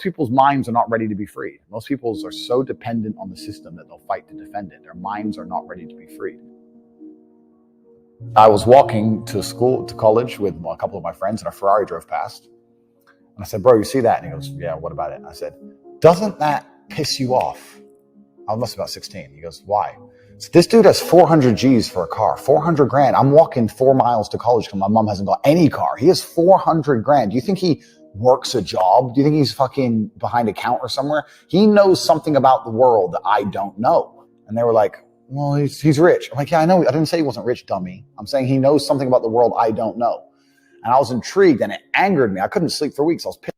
people's minds are not ready to be freed. Most people are so dependent on the system that they'll fight to defend it. Their minds are not ready to be freed. I was walking to college with a couple of my friends, and a Ferrari drove past. And I said, "Bro, you see that?" And he goes, "Yeah, what about it?" And I said, "Doesn't that piss you off?" I must be about 16. He goes, "Why?" So this dude has 400 G's for a car, 400 grand. I'm walking 4 miles to college because my mom hasn't got any car. He has 400 grand. Do you think he works a job? Do you think he's fucking behind a counter somewhere? He knows something about the world that I don't know. And they were like, "Well, he's rich." I'm like, "Yeah, I know. I didn't say he wasn't rich, dummy. I'm saying he knows something about the world I don't know." And I was intrigued, and it angered me. I couldn't sleep for weeks. I was pissed.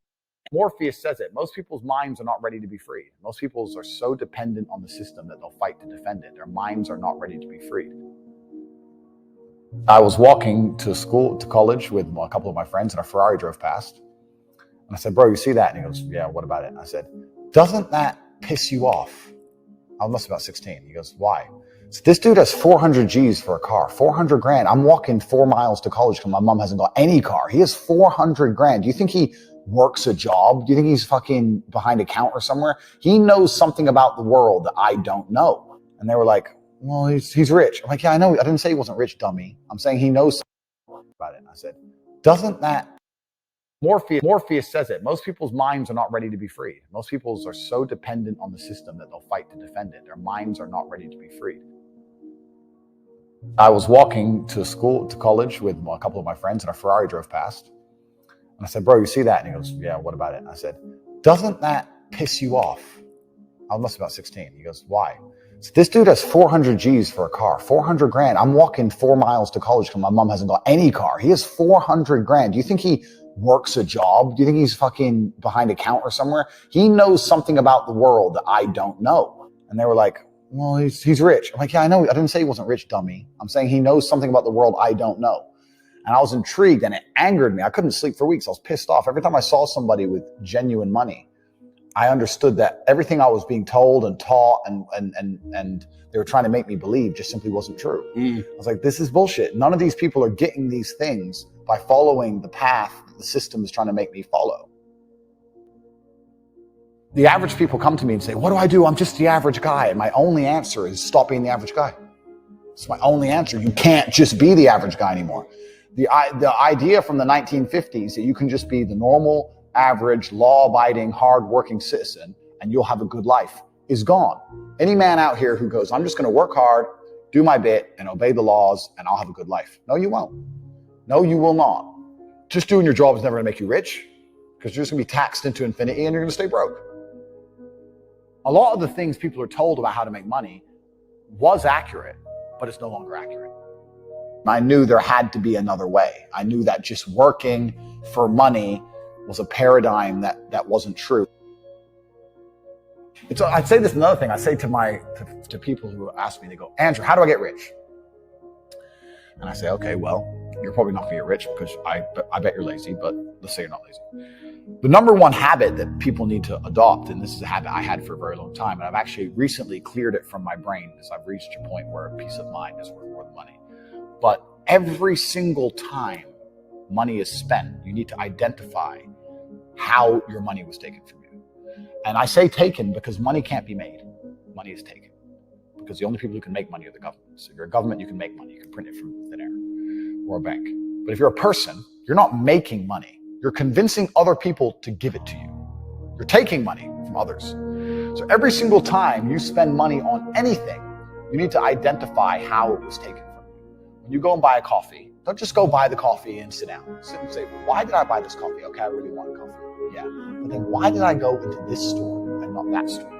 Morpheus says it. Most people's minds are not ready to be freed. Most people are so dependent on the system that they'll fight to defend it. Their minds are not ready to be freed. I was walking to college with a couple of my friends, and a Ferrari drove past. And I said, "Bro, you see that?" And he goes, "Yeah, what about it?" And I said, "Doesn't that piss you off?" I must be about 16. He goes, "Why?" So this dude has 400 G's for a car, 400 grand. I'm walking 4 miles to college because my mom hasn't got any car. He has 400 grand. Do you think he works a job? Do you think he's fucking behind a counter somewhere? He knows something about the world that I don't know. And they were like, "Well, he's rich." I'm like, "Yeah, I know. I didn't say he wasn't rich, dummy. I'm saying he knows something about it." And I said, "Doesn't that..." Morpheus says it. Most people's minds are not ready to be freed. Most people are so dependent on the system that they'll fight to defend it. Their minds are not ready to be freed. I was walking to college with a couple of my friends, and a Ferrari drove past. And I said, "Bro, you see that?" And he goes, "Yeah, what about it?" And I said, "Doesn't that piss you off?" I must be about 16. He goes, "Why?" So this dude has 400 G's for a car, 400 grand. I'm walking 4 miles to college because my mom hasn't got any car. He has 400 grand. Do you think he works a job? Do you think he's fucking behind a counter somewhere? He knows something about the world that I don't know. And they were like, "Well, he's rich." I'm like, "Yeah, I know. I didn't say he wasn't rich, dummy. I'm saying he knows something about the world I don't know." And I was intrigued, and it angered me. I couldn't sleep for weeks. I was pissed off. Every time I saw somebody with genuine money, I understood that everything I was being told and taught and they were trying to make me believe just simply wasn't true. I was like, this is bullshit. None of these people are getting these things by following the path that the system is trying to make me follow. The average people come to me and say, "What do I do? I'm just the average guy." And my only answer is stop being the average guy. It's my only answer. You can't just be the average guy anymore. The idea from the 1950s that you can just be the normal, average, law-abiding, hard-working citizen and you'll have a good life is gone. Any man out here who goes, "I'm just going to work hard, do my bit, and obey the laws, and I'll have a good life." No, you won't. No, you will not. Just doing your job is never going to make you rich because you're just going to be taxed into infinity and you're going to stay broke. A lot of the things people are told about how to make money was accurate, but it's no longer accurate. I knew there had to be another way. I knew that just working for money was a paradigm that wasn't true. I'd say this another thing. I say to people who ask me, they go, "Andrew, how do I get rich?" And I say, "Okay, well, you're probably not going to get rich because I bet you're lazy, but let's say you're not lazy." The number one habit that people need to adopt, and this is a habit I had for a very long time, and I've actually recently cleared it from my brain as I've reached a point where peace of mind is worth more than money. But every single time money is spent, you need to identify how your money was taken from you. And I say taken because money can't be made. Money is taken. Because the only people who can make money are the government. So if you're a government, you can make money. You can print it from thin air or a bank. But if you're a person, you're not making money. You're convincing other people to give it to you. You're taking money from others. So every single time you spend money on anything, you need to identify how it was taken from you. When you go and buy a coffee, don't just go buy the coffee and sit down. Sit and say, "Why did I buy this coffee? Okay, I really want coffee." Yeah. But then why did I go into this store and not that store?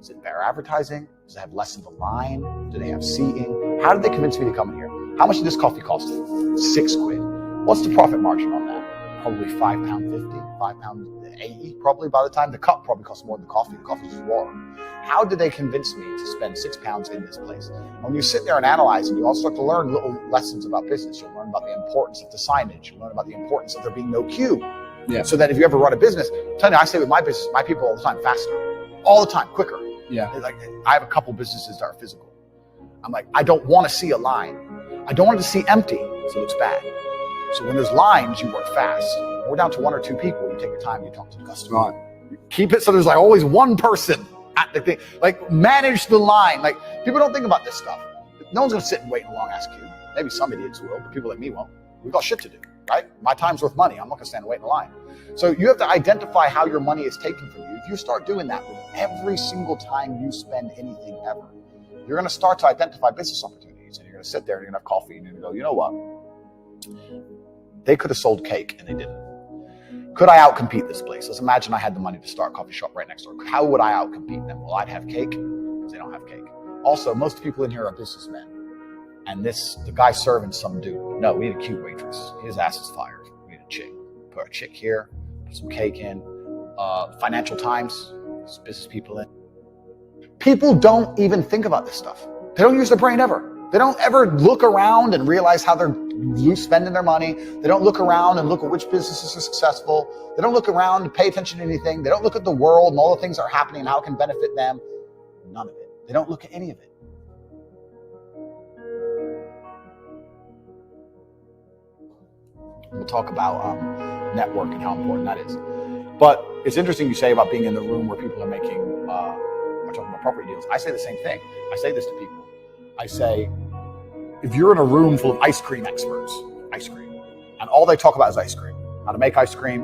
Is it better advertising? Does it have less of a line? Do they have seating? How did they convince me to come in here? How much did this coffee cost? £6. What's the profit margin on that? Probably £5.50, £5.80 probably by the time. The cup probably costs more than the coffee. The coffee is just water. How did they convince me to spend £6 in this place? And when you sit there and analyze it, you also start to learn little lessons about business. You'll learn about the importance of the signage. You'll learn about the importance of there being no queue. Yeah. So that if you ever run a business, I'm telling you, I say with my business, my people all the time, faster, all the time, quicker. Yeah. Like I have a couple businesses that are physical. I'm like, I don't want to see a line. I don't want it to see empty, so it looks bad. So when there's lines, you work fast. When we're down to 1 or 2 people, you take your time, you talk to the customer. Right. Keep it so there's like always one person at the thing. Like manage the line. Like people don't think about this stuff. No one's gonna sit and wait in a long ass queue. Maybe some idiots will, but people like me won't. We've got shit to do, right? My time's worth money. I'm not gonna stand and wait in a line. So you have to identify how your money is taken from you. If you start doing that with every single time you spend anything ever, you're gonna start to identify business opportunities, and you're gonna sit there and you're gonna have coffee and you're gonna go, you know what? They could have sold cake and they didn't. Could I outcompete this place? Let's imagine I had the money to start a coffee shop right next door. How would I outcompete them? Well, I'd have cake because they don't have cake. Also, most people in here are businessmen. And the guy serving some dude. No, we need a cute waitress. His ass is fired. We need a chick. Put a chick here, put some cake in. Financial Times, there's business people in. People don't even think about this stuff. They don't use their brain ever. They don't ever look around and realize how they're spending their money. They don't look around and look at which businesses are successful. They don't look around and pay attention to anything. They don't look at the world and all the things that are happening and how it can benefit them. None of it. They don't look at any of it. We'll talk about network and how important that is. But it's interesting you say about being in the room where people are making, are talking about property deals. I say the same thing. I say this to people. I say, if you're in a room full of ice cream experts, and all they talk about is ice cream, how to make ice cream,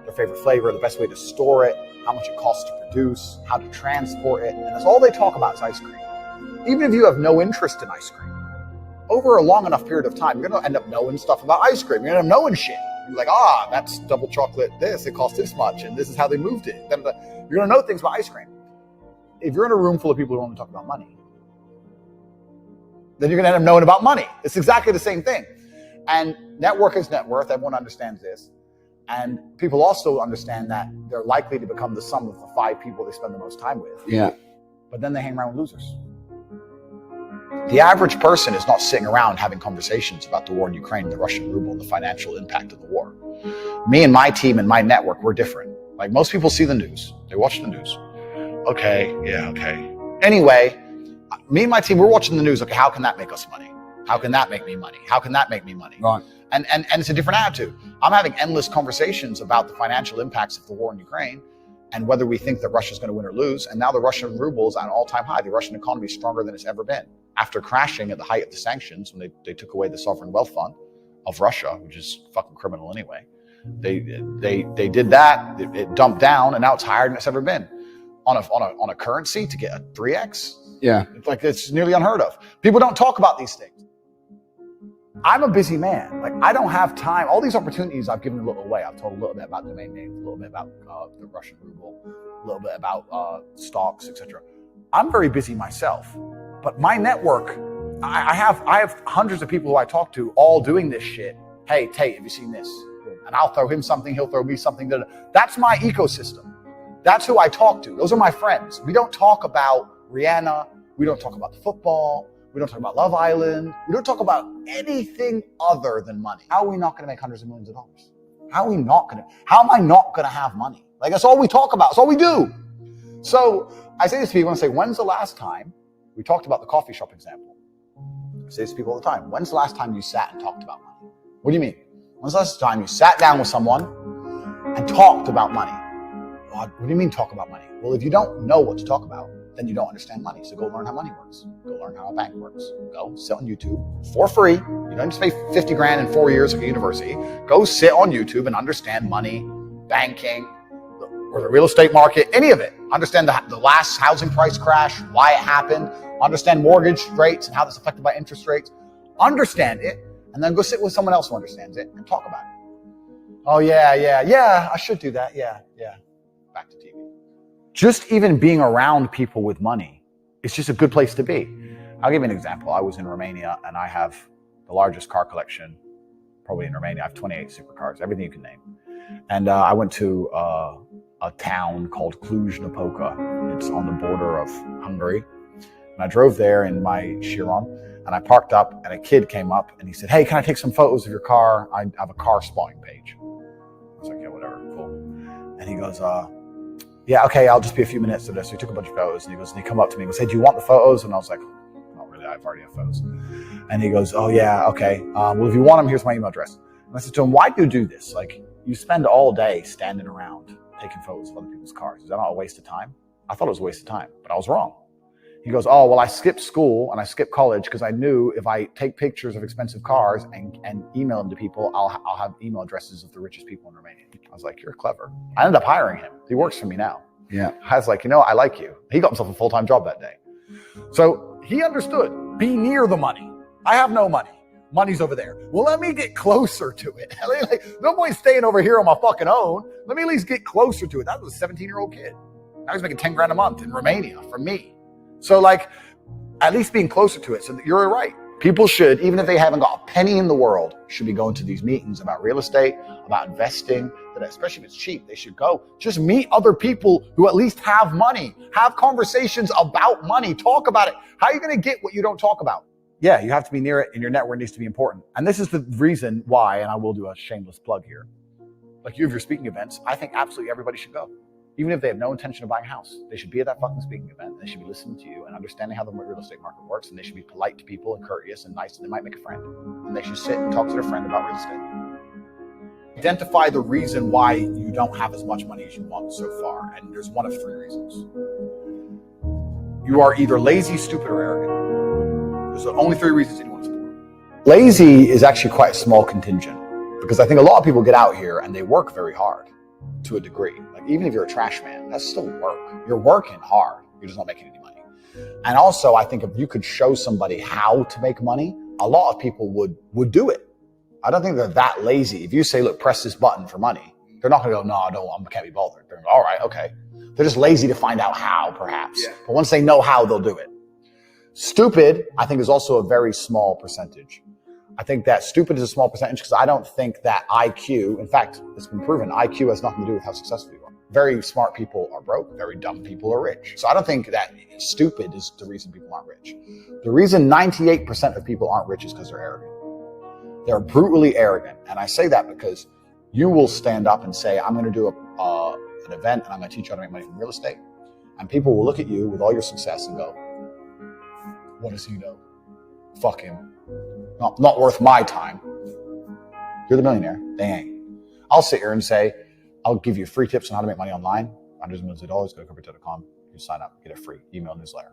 their favorite flavor, the best way to store it, how much it costs to produce, how to transport it, and that's all they talk about is ice cream. Even if you have no interest in ice cream, over a long enough period of time, you're going to end up knowing stuff about ice cream. You're going to end up knowing shit. You're like, that's double chocolate this, it costs this much, and this is how they moved it. You're going to know things about ice cream. If you're in a room full of people who only talk about money, then you're going to end up knowing about money. It's exactly the same thing. And network is net worth. Everyone understands this. And people also understand that they're likely to become the sum of the 5 people they spend the most time with. Yeah. But then they hang around with losers. The average person is not sitting around having conversations about the war in Ukraine, the Russian ruble, and the financial impact of the war. Me and my team and my network, we're different. Like most people see the news. They watch the news. Okay. Anyway, me and my team, we're watching the news. Okay, how can that make us money? How can that make me money? How can that make me money? Right. And it's a different attitude. I'm having endless conversations about the financial impacts of the war in Ukraine and whether we think that Russia's going to win or lose. And now the Russian ruble is at an all-time high. The Russian economy is stronger than it's ever been. After crashing at the height of the sanctions, when they took away the sovereign wealth fund of Russia, which is fucking criminal anyway, they did that. It dumped down, and now it's higher than it's ever been. On a currency to get a 3x. Yeah. It's nearly unheard of. People don't talk about these things. I'm a busy man. Like I don't have time. All these opportunities I've given a little away. I've told a little bit about domain names, a little bit about the Russian ruble, a little bit about stocks, etc. I'm very busy myself, but my network, I have hundreds of people who I talk to all doing this shit. Hey, Tate, have you seen this? And I'll throw him something. He'll throw me something. That's my ecosystem. That's who I talk to. Those are my friends. We don't talk about Rihanna. We don't talk about the football. We don't talk about Love Island. We don't talk about anything other than money. How are we not going to make hundreds of millions of dollars? How am I not going to have money? Like that's all we talk about. That's all we do. So I say this to people and say, when's the last time, we talked about the coffee shop example. I say this to people all the time. When's the last time you sat and talked about money? What do you mean? When's the last time you sat down with someone and talked about money? What do you mean talk about money? Well, if you don't know what to talk about, then you don't understand money. So go learn how money works. Go learn how a bank works. Go sit on YouTube for free. You don't just pay 50 grand in 4 years at university. Go sit on YouTube and understand money, banking, or the real estate market, any of it. Understand the last housing price crash, why it happened. Understand mortgage rates and how that's affected by interest rates. Understand it, and then go sit with someone else who understands it and talk about it. Oh, yeah, I should do that. Yeah. Back to TV. Just even being around people with money, it's just a good place to be. I'll give you an example. I was in Romania and I have the largest car collection probably in Romania. I have 28 supercars, everything you can name. And I went to a town called Cluj-Napoca. It's on the border of Hungary. And I drove there in my Chiron and I parked up and a kid came up and he said, hey, can I take some photos of your car? I have a car spotting page. I was like, yeah, whatever, cool. And he goes, yeah, okay, I'll just be a few minutes to this. So he took a bunch of photos and he come up to me and goes, hey, do you want the photos? And I was like, not really, I've already have photos. And he goes, oh yeah, okay. Well, if you want them, here's my email address. And I said to him, why do you do this? Like, you spend all day standing around taking photos of other people's cars. Is that not a waste of time? I thought it was a waste of time, but I was wrong. He goes, oh, well, I skipped school and I skipped college because I knew if I take pictures of expensive cars and email them to people, I'll have email addresses of the richest people in Romania. I was like, you're clever. I ended up hiring him. He works for me now. Yeah. I was like, I like you. He got himself a full-time job that day. So he understood, be near the money. I have no money. Money's over there. Well, let me get closer to it. Like, no point staying over here on my fucking own. Let me at least get closer to it. That was a 17-year-old kid. Now he's making 10 grand a month in Romania from me. So like, at least being closer to it. So that you're right. People should, even if they haven't got a penny in the world, should be going to these meetings about real estate, about investing, that especially if it's cheap, they should go. Just meet other people who at least have money. Have conversations about money. Talk about it. How are you going to get what you don't talk about? Yeah, you have to be near it and your network needs to be important. And this is the reason why, and I will do a shameless plug here. Like you have your speaking events, I think absolutely everybody should go. Even if they have no intention of buying a house, they should be at that fucking speaking event. They should be listening to you and understanding how the real estate market works. And they should be polite to people and courteous and nice. And they might make a friend. And they should sit and talk to their friend about real estate. Identify the reason why you don't have as much money as you want so far. And there's one of 3 reasons. You are either lazy, stupid, or arrogant. There's only 3 reasons anyone's poor. Lazy is actually quite a small contingent because I think a lot of people get out here and they work very hard. To a degree. Like even if you're a trash man, that's still work. You're working hard. You're just not making any money. And also, I think if you could show somebody how to make money, a lot of people would do it. I don't think they're that lazy. If you say, look, press this button for money, they're not going to go, no, I can't be bothered. They're going to go, all right, okay. They're just lazy to find out how, perhaps. Yeah. But once they know how, they'll do it. Stupid, I think, is also a very small percentage. I think that stupid is a small percentage because I don't think that IQ, in fact, it's been proven, IQ has nothing to do with how successful you are. Very smart people are broke, very dumb people are rich. So I don't think that stupid is the reason people aren't rich. The reason 98% of people aren't rich is because they're arrogant. They're brutally arrogant. And I say that because you will stand up and say, I'm going to do an event and I'm going to teach you how to make money from real estate. And people will look at you with all your success and go, what does he know? Fuck him. Not worth my time. You're the millionaire. They ain't. I'll sit here and say, I'll give you free tips on how to make money online. $100 millions. Go to corporate.com. You sign up, get a free email newsletter.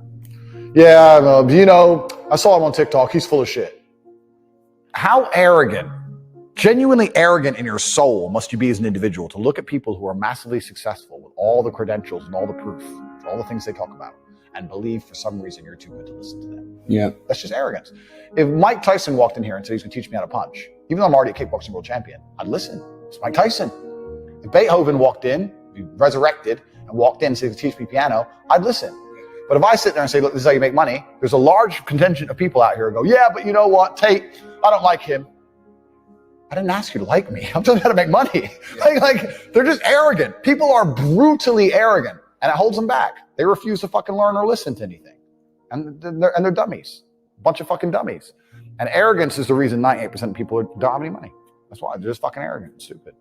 Yeah, I saw him on TikTok. He's full of shit. How arrogant, genuinely arrogant in your soul must you be as an individual to look at people who are massively successful with all the credentials and all the proof, all the things they talk about, and believe for some reason you're too good to listen to them. Yeah. That's just arrogance. If Mike Tyson walked in here and said he's going to teach me how to punch, even though I'm already a kickboxing world champion, I'd listen. It's Mike Tyson. If Beethoven walked in, he resurrected, and walked in and said he's going to teach me piano, I'd listen. But if I sit there and say, look, this is how you make money, there's a large contingent of people out here who go, yeah, but you know what, Tate, I don't like him. I didn't ask you to like me. I'm telling you how to make money. Yeah. Like, they're just arrogant. People are brutally arrogant, and it holds them back. They refuse to fucking learn or listen to anything. And they're dummies. A bunch of fucking dummies. And arrogance is the reason 98% of people don't have any money. That's why. They're just fucking arrogant and stupid.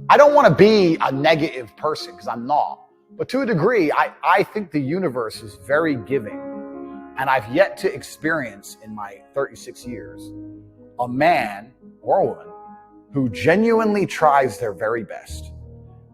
I don't want to be a negative person because I'm not. But to a degree, I think the universe is very giving. And I've yet to experience in my 36 years a man or a woman who genuinely tries their very best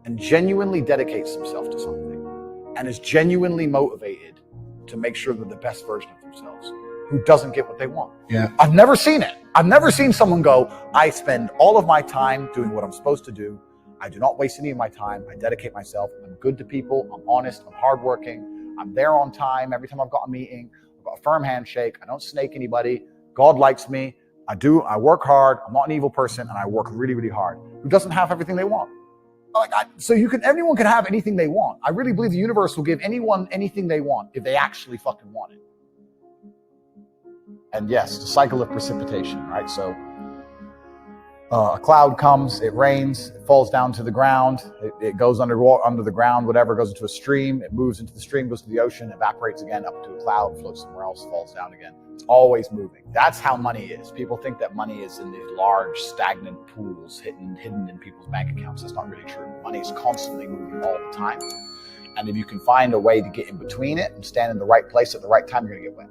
and genuinely dedicates themselves to something and is genuinely motivated to make sure they're the best version of themselves, who doesn't get what they want. Yeah. I've never seen it. I've never seen someone go, I spend all of my time doing what I'm supposed to do. I do not waste any of my time. I dedicate myself. I'm good to people. I'm honest. I'm hardworking. I'm there on time. Every time I've got a meeting, I've got a firm handshake. I don't snake anybody. God likes me. I work hard. I'm not an evil person, and I work really, really hard. Who doesn't have everything they want? Anyone can have anything they want. I really believe the universe will give anyone anything they want if they actually fucking want it. And yes, the cycle of precipitation, right? So a cloud comes, it rains, it falls down to the ground, it goes under the ground, whatever, goes into a stream, it moves into the stream, goes to the ocean, evaporates again up to a cloud, floats somewhere else, falls down again. It's always moving. That's how money is. People think that money is in these large, stagnant pools hidden in people's bank accounts. That's not really true. Money is constantly moving all the time. And if you can find a way to get in between it and stand in the right place at the right time, you're going to get wet.